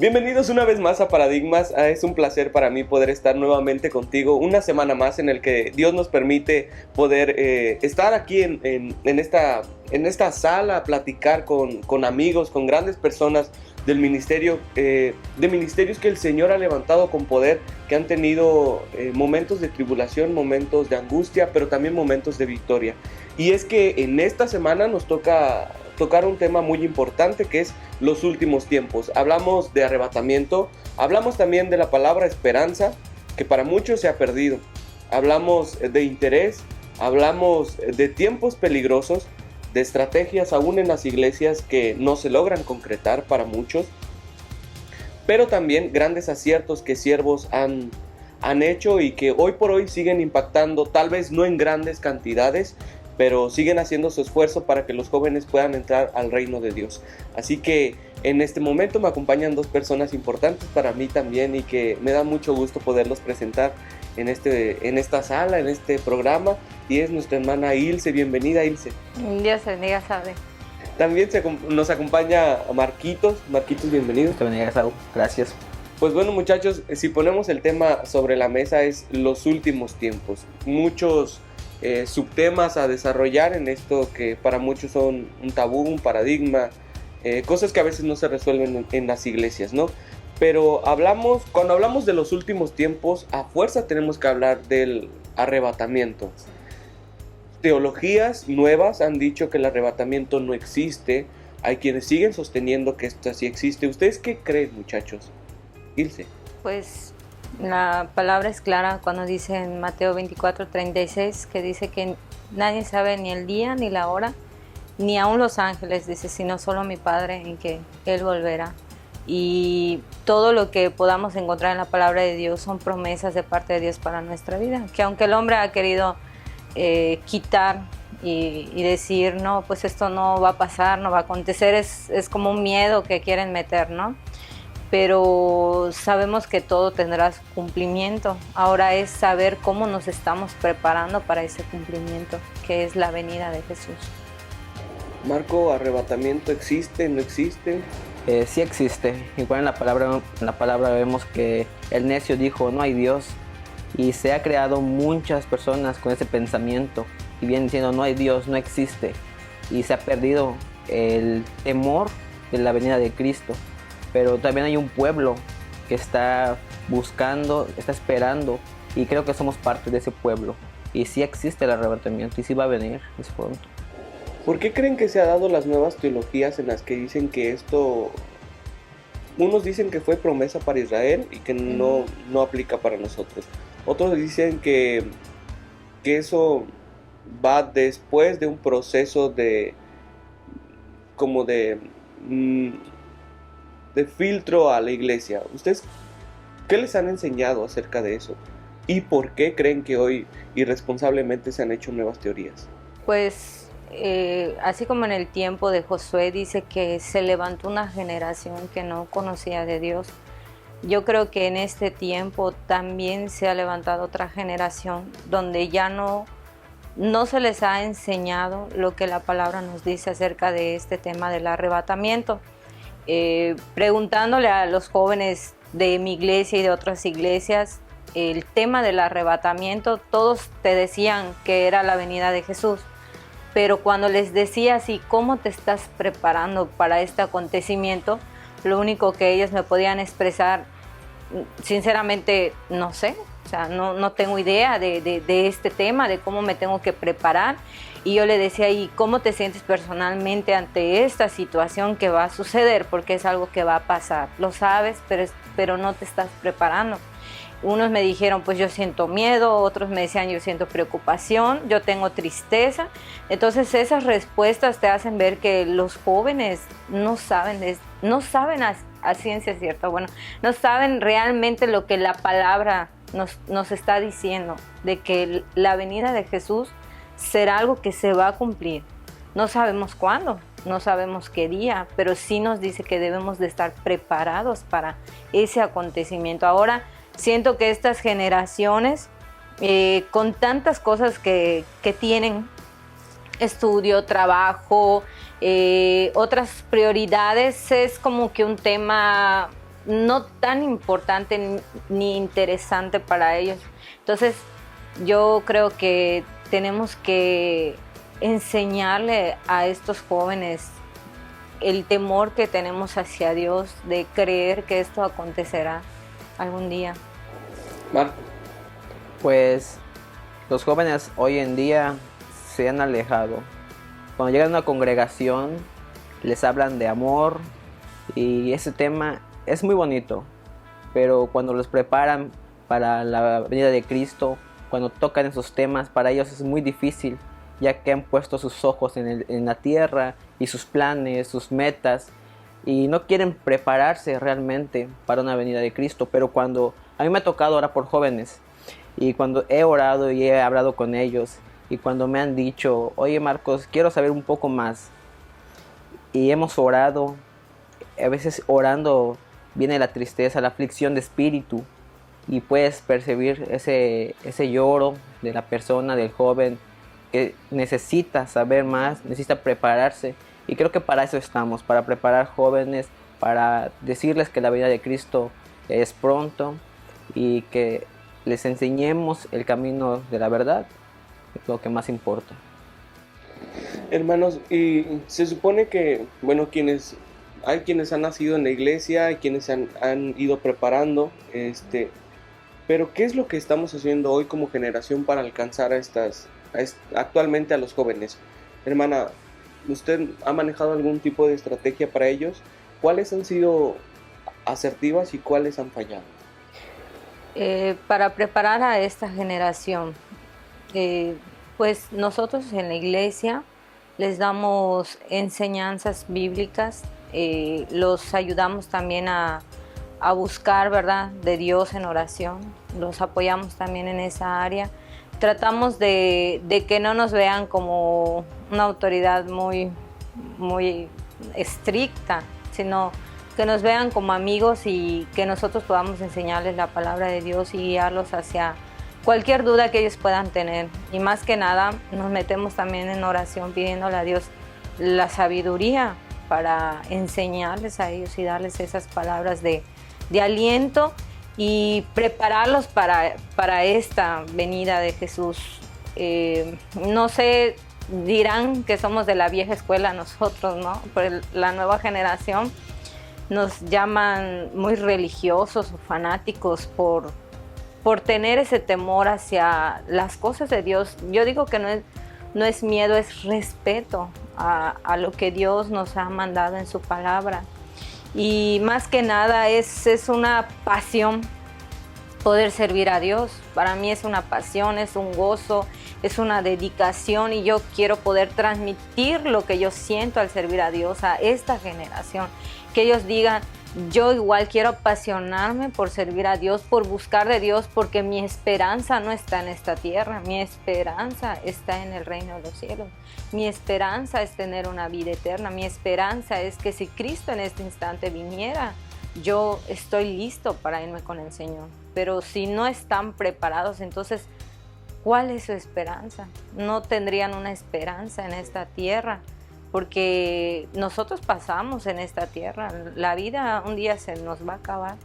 Bienvenidos una vez más a Paradigmas. Es un placer para mí poder estar nuevamente contigo una semana más en el que Dios nos permite poder estar aquí en esta sala a platicar con amigos, con grandes personas del ministerio, de ministerios que el Señor ha levantado con poder, que han tenido momentos de tribulación, momentos de angustia, pero también momentos de victoria. Y es que en esta semana nos toca tocar un tema muy importante, que es los últimos tiempos. Hablamos de arrebatamiento, hablamos también de la palabra esperanza, que para muchos se ha perdido. Hablamos de interés, hablamos de tiempos peligrosos, de estrategias aún en las iglesias que no se logran concretar para muchos, pero también grandes aciertos que siervos han hecho y que hoy por hoy siguen impactando, tal vez no en grandes cantidades, pero siguen haciendo su esfuerzo para que los jóvenes puedan entrar al reino de Dios. Así que en este momento me acompañan dos personas importantes para mí también y que me da mucho gusto poderlos presentar en esta sala, en este programa, y es nuestra hermana Ilse. Bienvenida, Ilse. Dios bendiga, Sabe. También nos acompaña Marquitos. Marquitos, bienvenido. Dios te bendiga, Saúl. Gracias. Pues bueno, muchachos, si ponemos el tema sobre la mesa es los últimos tiempos. Muchos subtemas a desarrollar en esto que para muchos son un tabú, un paradigma, cosas que a veces no se resuelven en las iglesias, ¿no? Pero cuando hablamos de los últimos tiempos, a fuerza tenemos que hablar del arrebatamiento. Teologías nuevas han dicho que el arrebatamiento no existe. Hay quienes siguen sosteniendo que esto sí existe. ¿Ustedes qué creen, muchachos? Ilse. Pues la palabra es clara cuando dice en Mateo 24:36, que dice que nadie sabe ni el día ni la hora, ni aun los ángeles, dice, sino solo mi Padre, en que Él volverá. Y todo lo que podamos encontrar en la palabra de Dios son promesas de parte de Dios para nuestra vida, que aunque el hombre ha querido quitar y decir, no, pues esto no va a pasar, no va a acontecer, es como un miedo que quieren meter, ¿no? Pero sabemos que todo tendrá su cumplimiento. Ahora es saber cómo nos estamos preparando para ese cumplimiento, que es la venida de Jesús. Marco, ¿arrebatamiento existe, no existe? Sí existe. Igual en la palabra vemos que el necio dijo, no hay Dios. Y se ha creado muchas personas con ese pensamiento y vienen diciendo, no hay Dios, no existe. Y se ha perdido el temor de la venida de Cristo. Pero también hay un pueblo que está buscando, está esperando, y creo que somos parte de ese pueblo. Y sí existe el arrebatamiento y sí va a venir, es pronto. ¿Por qué creen que se han dado las nuevas teologías en las que dicen que esto... Unos dicen que fue promesa para Israel y que no aplica para nosotros. Otros dicen que eso va después de un proceso de filtro a la iglesia. ¿Ustedes qué les han enseñado acerca de eso? ¿Y por qué creen que hoy irresponsablemente se han hecho nuevas teorías? Pues así como en el tiempo de Josué dice que se levantó una generación que no conocía de Dios, yo creo que en este tiempo también se ha levantado otra generación donde ya no se les ha enseñado lo que la palabra nos dice acerca de este tema del arrebatamiento. Preguntándole a los jóvenes de mi iglesia y de otras iglesias el tema del arrebatamiento, todos te decían que era la venida de Jesús, pero cuando les decías, ¿y cómo te estás preparando para este acontecimiento?, lo único que ellos me podían expresar, sinceramente, no sé, o sea, no tengo idea de este tema, de cómo me tengo que preparar. Y yo le decía, ¿y cómo te sientes personalmente ante esta situación que va a suceder? Porque es algo que va a pasar, lo sabes, pero no te estás preparando. Unos me dijeron, pues yo siento miedo, otros me decían, yo siento preocupación, yo tengo tristeza. Entonces esas respuestas te hacen ver que los jóvenes no saben a ciencia cierta, bueno, no saben realmente lo que la palabra nos está diciendo, de que la venida de Jesús será algo que se va a cumplir. No sabemos cuándo, no sabemos qué día, pero sí nos dice que debemos de estar preparados para ese acontecimiento. Ahora siento que estas generaciones, con tantas cosas que tienen, estudio, trabajo, otras prioridades, es como que un tema no tan importante ni interesante para ellos. Entonces yo creo que tenemos que enseñarle a estos jóvenes el temor que tenemos hacia Dios, de creer que esto acontecerá algún día. Marco. Pues los jóvenes hoy en día se han alejado. Cuando llegan a una congregación les hablan de amor y ese tema es muy bonito, pero cuando los preparan para la venida de Cristo, cuando tocan esos temas, para ellos es muy difícil, ya que han puesto sus ojos en la tierra y sus planes, sus metas, y no quieren prepararse realmente para una venida de Cristo. Pero cuando a mí me ha tocado orar por jóvenes, y cuando he orado y he hablado con ellos, y cuando me han dicho, oye Marcos, quiero saber un poco más, y hemos orado, a veces orando viene la tristeza, la aflicción de espíritu, y puedes percibir ese lloro de la persona, del joven, que necesita saber más, necesita prepararse. Y creo que para eso estamos, para preparar jóvenes, para decirles que la venida de Cristo es pronto y que les enseñemos el camino de la verdad, es lo que más importa. Hermanos, y se supone que, bueno, hay quienes han nacido en la iglesia, hay quienes han ido preparando, pero ¿qué es lo que estamos haciendo hoy como generación para alcanzar actualmente a los jóvenes? Hermana, ¿usted ha manejado algún tipo de estrategia para ellos? ¿Cuáles han sido asertivas y cuáles han fallado? Para preparar a esta generación, pues nosotros en la iglesia les damos enseñanzas bíblicas, los ayudamos también a buscar, ¿verdad?, de Dios en oración, los apoyamos también en esa área. Tratamos de que no nos vean como una autoridad muy estricta, sino que nos vean como amigos y que nosotros podamos enseñarles la palabra de Dios y guiarlos hacia cualquier duda que ellos puedan tener. Y más que nada nos metemos también en oración pidiéndole a Dios la sabiduría para enseñarles a ellos y darles esas palabras de aliento y prepararlos para esta venida de Jesús. No sé, dirán que somos de la vieja escuela nosotros, ¿no? Pero la nueva generación nos llaman muy religiosos o fanáticos por tener ese temor hacia las cosas de Dios. Yo digo que no es miedo, es respeto a lo que Dios nos ha mandado en su palabra. Y más que nada es una pasión poder servir a Dios. Para mí es una pasión, es un gozo, es una dedicación, y yo quiero poder transmitir lo que yo siento al servir a Dios a esta generación. Que ellos digan, yo igual quiero apasionarme por servir a Dios, por buscar de Dios, porque mi esperanza no está en esta tierra, mi esperanza está en el reino de los cielos. Mi esperanza es tener una vida eterna, mi esperanza es que si Cristo en este instante viniera, yo estoy listo para irme con el Señor. Pero si no están preparados, entonces, ¿cuál es su esperanza? No tendrían una esperanza en esta tierra, porque nosotros pasamos en esta tierra, la vida un día se nos va a acabar,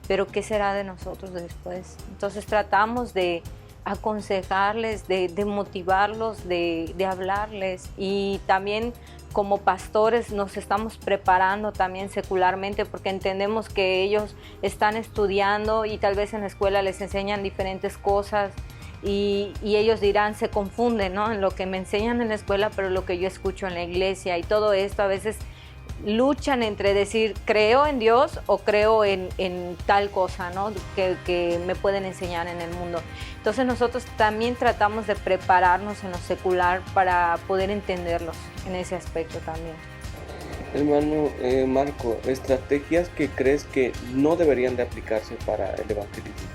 pero ¿qué será de nosotros después? Entonces tratamos de aconsejarles, de motivarlos, de hablarles, y también como pastores nos estamos preparando también secularmente, porque entendemos que ellos están estudiando y tal vez en la escuela les enseñan diferentes cosas. Y ellos dirán, se confunden, ¿no?, en lo que me enseñan en la escuela, pero lo que yo escucho en la iglesia, y todo esto a veces luchan entre decir, creo en Dios o creo en tal cosa, ¿no?, que me pueden enseñar en el mundo. Entonces nosotros también tratamos de prepararnos en lo secular para poder entenderlos en ese aspecto también. Hermano Marco, ¿estrategias que crees que no deberían de aplicarse para el evangelismo?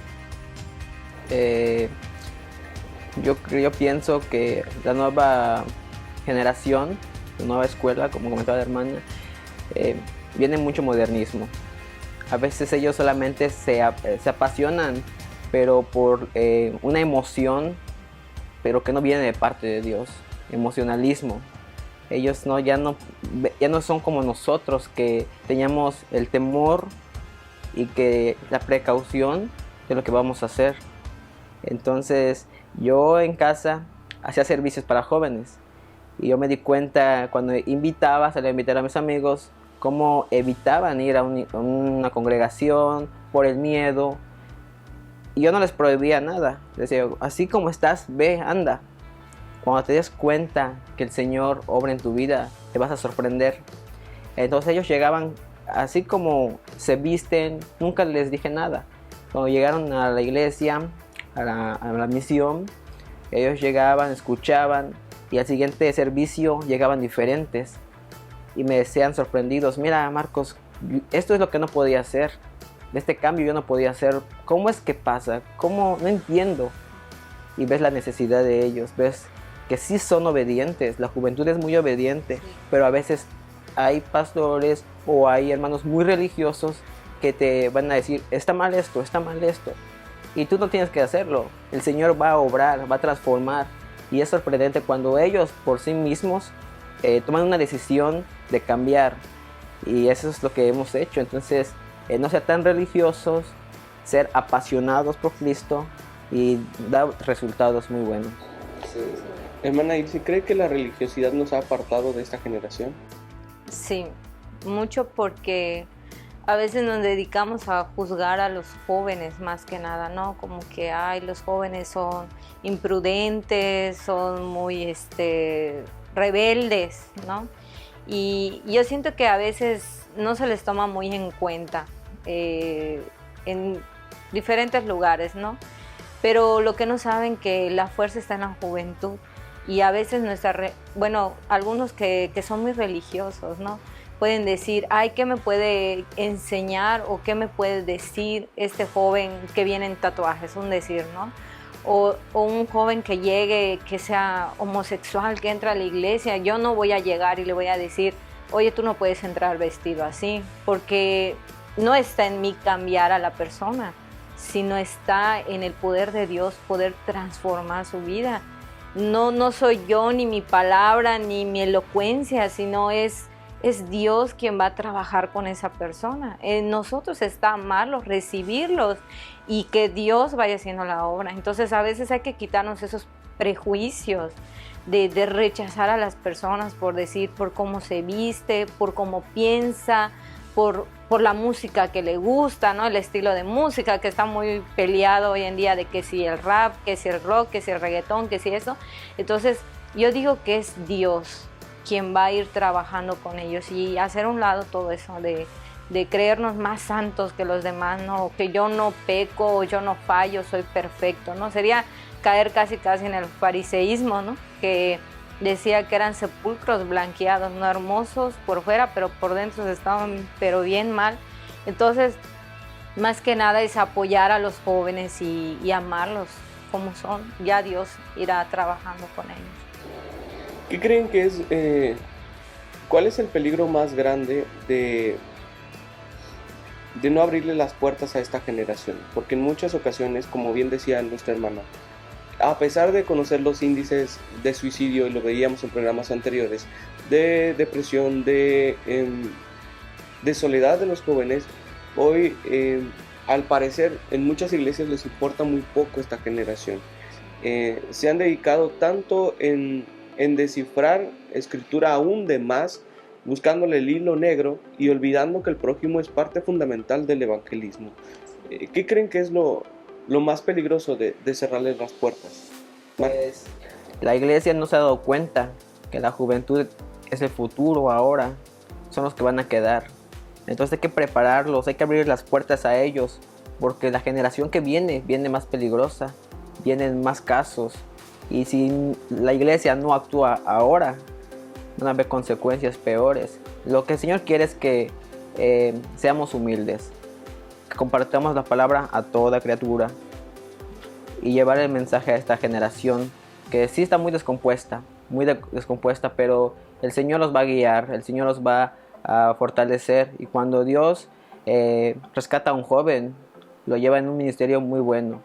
Yo pienso que la nueva generación, la nueva escuela, como comentaba la hermana, viene mucho modernismo. A veces ellos solamente se apasionan, pero por una emoción, pero que no viene de parte de Dios, emocionalismo. Ellos ya no son como nosotros, que teníamos el temor y que la precaución de lo que vamos a hacer. Entonces yo en casa hacía servicios para jóvenes y yo me di cuenta cuando salía a invitar a mis amigos, cómo evitaban ir a una congregación por el miedo. Y yo no les prohibía nada, les decía, así como estás, ve, anda. Cuando te des cuenta que el Señor obra en tu vida, te vas a sorprender. Entonces ellos llegaban así como se visten, nunca les dije nada. Cuando llegaron a la iglesia, a la misión, ellos llegaban, escuchaban y al siguiente servicio llegaban diferentes. Y me decían sorprendidos, mira Marcos, esto es lo que no podía hacer. Este cambio yo no podía hacer. ¿Cómo es que pasa? ¿Cómo? No entiendo. Y ves la necesidad de ellos, ves que sí son obedientes. La juventud es muy obediente, pero a veces hay pastores o hay hermanos muy religiosos que te van a decir, está mal esto, está mal esto. Y tú no tienes que hacerlo. El Señor va a obrar, va a transformar. Y es sorprendente cuando ellos por sí mismos toman una decisión de cambiar. Y eso es lo que hemos hecho. Entonces, no ser tan religiosos, ser apasionados por Cristo y dar resultados muy buenos. Sí. Hermana Ilse, ¿cree que la religiosidad nos ha apartado de esta generación? Sí, mucho porque a veces nos dedicamos a juzgar a los jóvenes más que nada, ¿no? Como que, ay, los jóvenes son imprudentes, son muy rebeldes, ¿no? Y yo siento que a veces no se les toma muy en cuenta en diferentes lugares, ¿no? Pero lo que no saben que la fuerza está en la juventud y a veces algunos que son muy religiosos, ¿no? Pueden decir, ay, ¿qué me puede enseñar o qué me puede decir este joven que viene en tatuajes? Un decir, ¿no? O un joven que llegue, que sea homosexual, que entra a la iglesia, yo no voy a llegar y le voy a decir, oye, tú no puedes entrar vestido así, porque no está en mí cambiar a la persona, sino está en el poder de Dios poder transformar su vida. No soy yo, ni mi palabra, ni mi elocuencia, sino es Dios quien va a trabajar con esa persona. En nosotros está amarlos, recibirlos y que Dios vaya haciendo la obra. Entonces a veces hay que quitarnos esos prejuicios de rechazar a las personas por decir, por cómo se viste, por cómo piensa, por la música que le gusta, ¿no? El estilo de música que está muy peleado hoy en día de que si el rap, que si el rock, que si el reggaetón, que si eso. Entonces yo digo que es Dios quien va a ir trabajando con ellos y hacer a un lado todo eso de creernos más santos que los demás, ¿no? Que yo no peco, yo no fallo, soy perfecto, ¿no? Sería caer casi en el fariseísmo, ¿no? Que decía que eran sepulcros blanqueados, no hermosos por fuera, pero por dentro estaban pero bien mal. Entonces, más que nada es apoyar a los jóvenes y amarlos como son. Ya Dios irá trabajando con ellos. ¿Qué creen que es, cuál es el peligro más grande de no abrirle las puertas a esta generación? Porque en muchas ocasiones, como bien decía nuestra hermana, a pesar de conocer los índices de suicidio, y lo veíamos en programas anteriores, de depresión, de soledad de los jóvenes, hoy al parecer en muchas iglesias les importa muy poco esta generación. Se han dedicado tanto en descifrar escritura aún de más, buscándole el hilo negro y olvidando que el prójimo es parte fundamental del evangelismo. ¿Qué creen que es lo más peligroso de cerrarles las puertas? Pues la iglesia no se ha dado cuenta que la juventud es el futuro ahora, son los que van a quedar. Entonces hay que prepararlos, hay que abrir las puertas a ellos, porque la generación que viene más peligrosa, vienen más casos. Y si la iglesia no actúa ahora, van a haber consecuencias peores. Lo que el Señor quiere es que seamos humildes, que compartamos la palabra a toda criatura y llevar el mensaje a esta generación que sí está muy descompuesta, pero el Señor los va a guiar, el Señor los va a fortalecer. Y cuando Dios rescata a un joven, lo lleva en un ministerio muy bueno.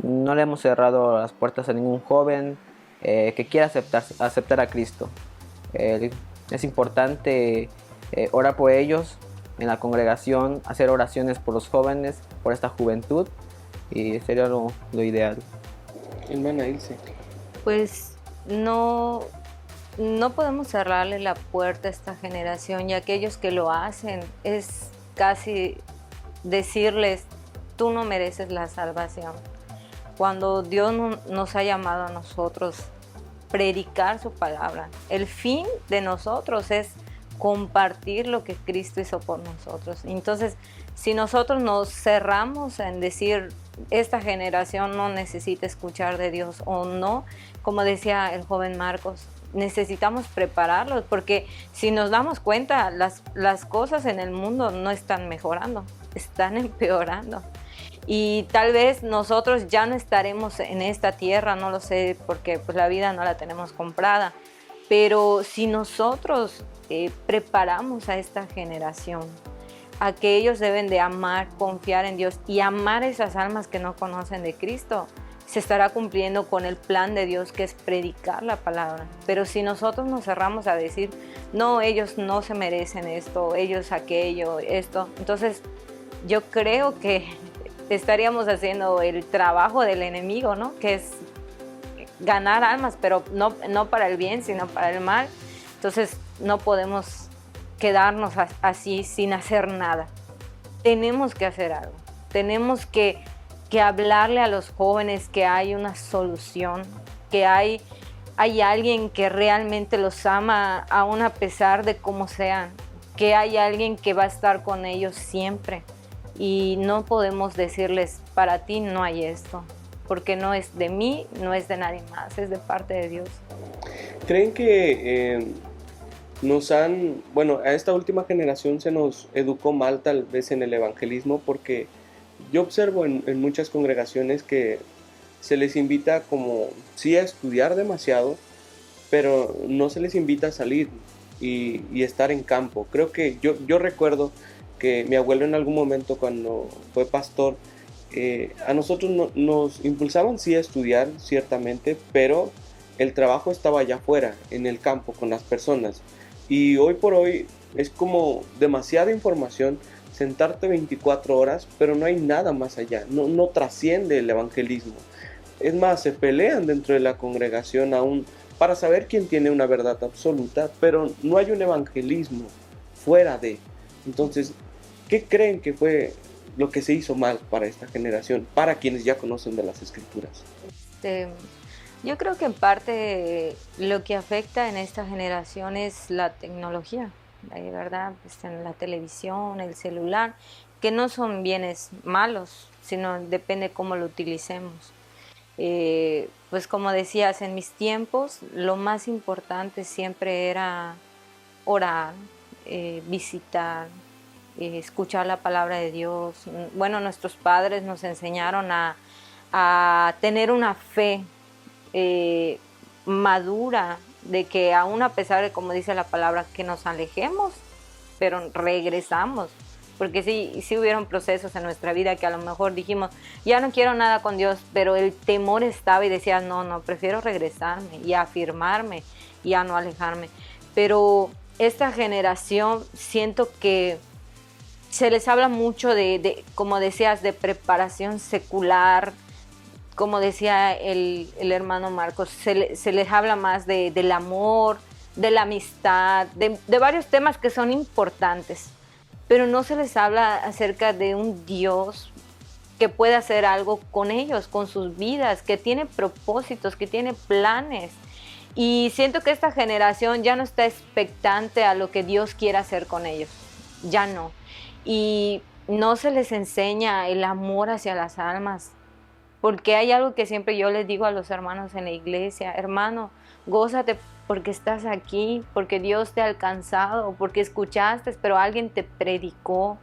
No le hemos cerrado las puertas a ningún joven que quiera aceptar a Cristo. Es importante orar por ellos en la congregación, hacer oraciones por los jóvenes, por esta juventud, y sería lo ideal. Hermana Ilse. Pues no, no podemos cerrarle la puerta a esta generación, y aquellos que lo hacen es casi decirles, tú no mereces la salvación. Cuando Dios nos ha llamado a nosotros predicar su palabra, el fin de nosotros es compartir lo que Cristo hizo por nosotros. Entonces, si nosotros nos cerramos en decir esta generación no necesita escuchar de Dios o no, como decía el joven Marcos, necesitamos prepararlos, porque si nos damos cuenta, las cosas en el mundo no están mejorando, están empeorando. Y tal vez nosotros ya no estaremos en esta tierra, no lo sé, porque pues la vida no la tenemos comprada, pero si nosotros preparamos a esta generación, a que ellos deben de amar, confiar en Dios y amar esas almas que no conocen de Cristo, se estará cumpliendo con el plan de Dios, que es predicar la palabra. Pero si nosotros nos cerramos a decir, no, ellos no se merecen esto, ellos aquello, esto, entonces yo creo que estaríamos haciendo el trabajo del enemigo, ¿no? Que es ganar almas, pero no para el bien, sino para el mal. Entonces no podemos quedarnos así sin hacer nada. Tenemos que hacer algo. Tenemos que hablarle a los jóvenes que hay una solución, que hay alguien que realmente los ama aún a pesar de cómo sean, que hay alguien que va a estar con ellos siempre. Y no podemos decirles, para ti no hay esto, porque no es de mí, no es de nadie más, es de parte de Dios. ¿Creen que a esta última generación se nos educó mal tal vez en el evangelismo? Porque yo observo en muchas congregaciones que se les invita como sí a estudiar demasiado, pero no se les invita a salir y estar en campo. Creo que yo recuerdo que mi abuelo en algún momento, cuando fue pastor, a nosotros nos impulsaban sí a estudiar ciertamente, pero el trabajo estaba allá afuera, en el campo, con las personas. Y hoy por hoy es como demasiada información, sentarte 24 horas, pero no hay nada más allá, no trasciende el evangelismo. Es más, se pelean dentro de la congregación aún para saber quién tiene una verdad absoluta, pero no hay un evangelismo fuera de. Entonces, ¿qué creen que fue lo que se hizo mal para esta generación, para quienes ya conocen de las Escrituras? Yo creo que en parte lo que afecta en esta generación es la tecnología, ¿verdad? Pues en la televisión, el celular, que no son bienes malos, sino depende cómo lo utilicemos. Pues como decías, en mis tiempos lo más importante siempre era orar, visitar, escuchar la palabra de Dios. Bueno, nuestros padres nos enseñaron a tener una fe madura, de que aún a pesar de, como dice la palabra, que nos alejemos, pero regresamos. Porque sí hubieron procesos en nuestra vida que a lo mejor dijimos, ya no quiero nada con Dios, pero el temor estaba y decías, no, prefiero regresarme y afirmarme y a no alejarme. Pero esta generación siento que se les habla mucho de como decías, de preparación secular. Como decía el hermano Marcos, se les habla más del amor, de la amistad, de varios temas que son importantes, pero no se les habla acerca de un Dios que puede hacer algo con ellos, con sus vidas, que tiene propósitos, que tiene planes. Y siento que esta generación ya no está expectante a lo que Dios quiere hacer con ellos, ya no. Y no se les enseña el amor hacia las almas, porque hay algo que siempre yo les digo a los hermanos en la iglesia: hermano, gózate porque estás aquí, porque Dios te ha alcanzado, porque escuchaste, pero alguien te predicó,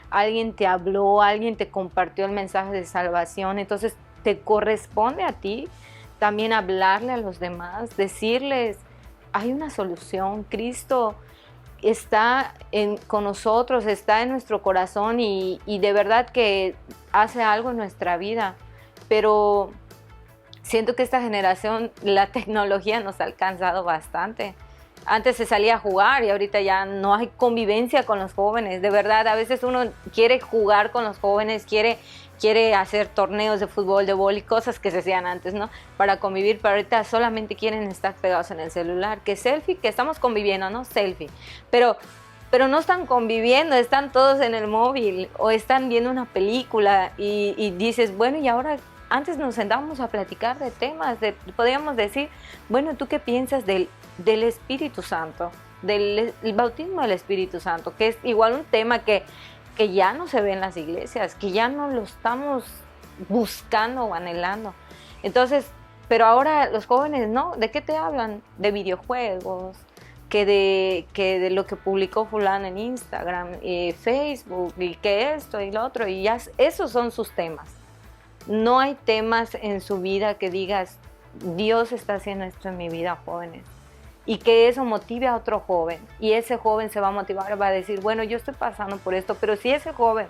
alguien te habló, alguien te compartió el mensaje de salvación. Entonces te corresponde a ti también hablarle a los demás, decirles, hay una solución, Cristo está con nosotros, está en nuestro corazón y de verdad que hace algo en nuestra vida. Pero siento que esta generación, la tecnología nos ha alcanzado bastante Antes se salía a jugar y ahorita ya no hay convivencia con los jóvenes. De verdad, a veces uno quiere jugar con los jóvenes, quiere hacer torneos de fútbol, de vóley, cosas que se hacían antes, ¿no? Para convivir, pero ahorita solamente quieren estar pegados en el celular. Que selfie, que estamos conviviendo, ¿no? Selfie. Pero no están conviviendo, están todos en el móvil o están viendo una película y dices, bueno, y ahora... Antes nos sentábamos a platicar de temas, podríamos decir, bueno, ¿tú qué piensas del Espíritu Santo? El bautismo del Espíritu Santo, que es igual un tema que ya no se ve en las iglesias, que ya no lo estamos buscando o anhelando. Entonces, pero ahora los jóvenes, ¿no? ¿De qué te hablan? De videojuegos, que de lo que publicó fulano en Instagram, Facebook, y que esto y lo otro, y ya esos son sus temas. No hay temas en su vida que digas, Dios está haciendo esto en mi vida, jóvenes. Y que eso motive a otro joven. Y ese joven se va a motivar, va a decir, bueno, yo estoy pasando por esto, pero si ese joven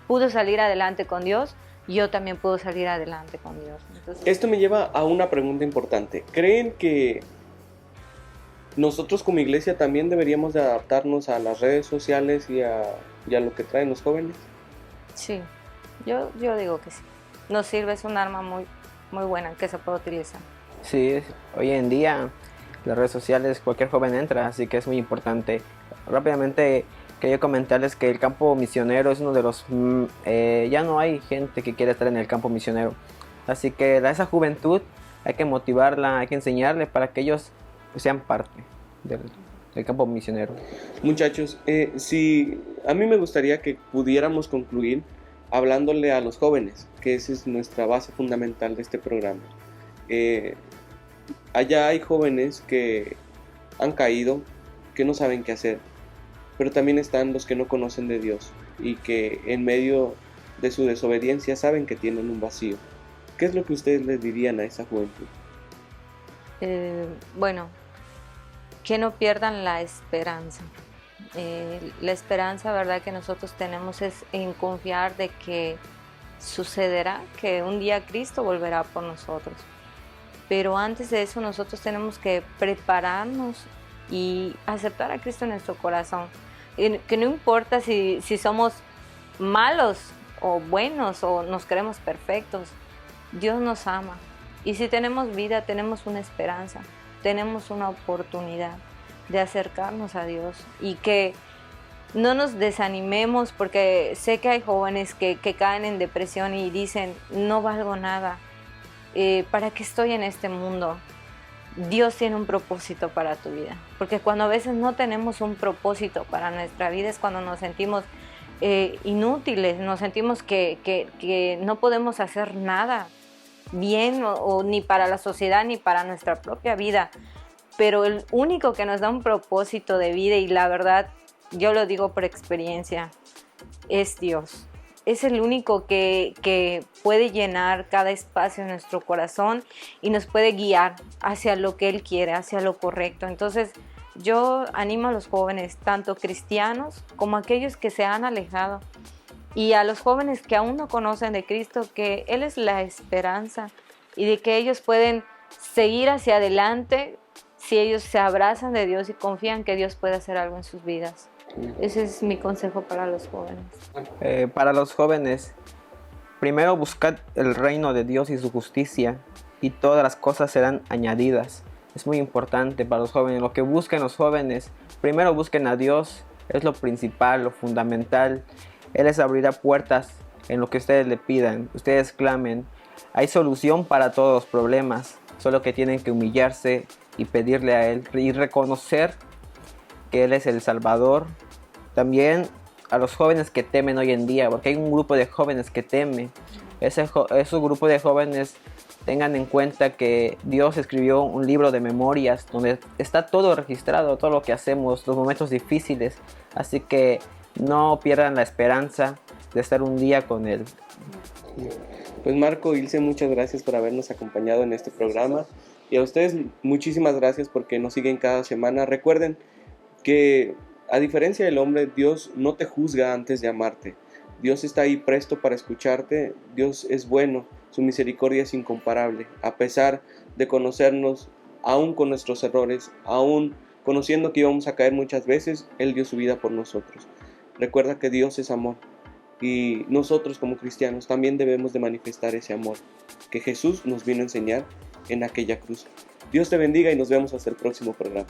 pudo salir adelante con Dios, yo también puedo salir adelante con Dios. Entonces, esto me lleva a una pregunta importante. ¿Creen que nosotros como iglesia también deberíamos de adaptarnos a las redes sociales y a lo que traen los jóvenes? Sí, yo digo que sí. Nos sirve, es un arma muy, muy buena que se puede utilizar. Sí, hoy en día las redes sociales cualquier joven entra, así que es muy importante. Rápidamente quería comentarles que el campo misionero es uno de los... ya no hay gente que quiere estar en el campo misionero, así que a esa juventud hay que motivarla, hay que enseñarle para que ellos sean parte del campo misionero. Muchachos, a mí me gustaría que pudiéramos concluir hablándole a los jóvenes, que esa es nuestra base fundamental de este programa. Allá hay jóvenes que han caído, que no saben qué hacer, pero también están los que no conocen de Dios y que en medio de su desobediencia saben que tienen un vacío. ¿Qué es lo que ustedes les dirían a esa juventud? Bueno, que no pierdan la esperanza. La esperanza, verdad, que nosotros tenemos es en confiar de que sucederá, que un día Cristo volverá por nosotros. Pero antes de eso nosotros tenemos que prepararnos y aceptar a Cristo en nuestro corazón. Que no importa si somos malos o buenos o nos creemos perfectos, Dios nos ama. Y si tenemos vida, tenemos una esperanza, tenemos una oportunidad de acercarnos a Dios y que no nos desanimemos, porque sé que hay jóvenes que caen en depresión y dicen, no valgo nada, ¿para qué estoy en este mundo? Dios tiene un propósito para tu vida, porque cuando a veces no tenemos un propósito para nuestra vida es cuando nos sentimos inútiles, nos sentimos que no podemos hacer nada bien o ni para la sociedad ni para nuestra propia vida. Pero el único que nos da un propósito de vida, y la verdad, yo lo digo por experiencia, es Dios. Es el único que puede llenar cada espacio en nuestro corazón y nos puede guiar hacia lo que Él quiere, hacia lo correcto. Entonces, yo animo a los jóvenes, tanto cristianos como aquellos que se han alejado, y a los jóvenes que aún no conocen de Cristo, que Él es la esperanza y de que ellos pueden seguir hacia adelante si ellos se abrazan de Dios y confían que Dios puede hacer algo en sus vidas. Ese es mi consejo para los jóvenes. Para los jóvenes, primero buscad el reino de Dios y su justicia, y todas las cosas serán añadidas. Es muy importante para los jóvenes. Lo que busquen los jóvenes, primero busquen a Dios, es lo principal, lo fundamental. Él les abrirá puertas en lo que ustedes le pidan, ustedes clamen. Hay solución para todos los problemas, solo que tienen que humillarse y pedirle a Él y reconocer que Él es el Salvador. También a los jóvenes que temen hoy en día, porque hay un grupo de jóvenes que temen. Ese grupo de jóvenes, tengan en cuenta que Dios escribió un libro de memorias donde está todo registrado, todo lo que hacemos, los momentos difíciles. Así que no pierdan la esperanza de estar un día con Él. Pues Marco, Ilse, muchas gracias por habernos acompañado en este programa. Y a ustedes muchísimas gracias porque nos siguen cada semana. Recuerden que a diferencia del hombre, Dios no te juzga antes de amarte. Dios está ahí presto para escucharte. Dios es bueno, su misericordia es incomparable. A pesar de conocernos, aún con nuestros errores, aún conociendo que íbamos a caer muchas veces, Él dio su vida por nosotros. Recuerda que Dios es amor y nosotros como cristianos también debemos de manifestar ese amor que Jesús nos vino a enseñar en aquella cruz. Dios te bendiga y nos vemos hasta el próximo programa.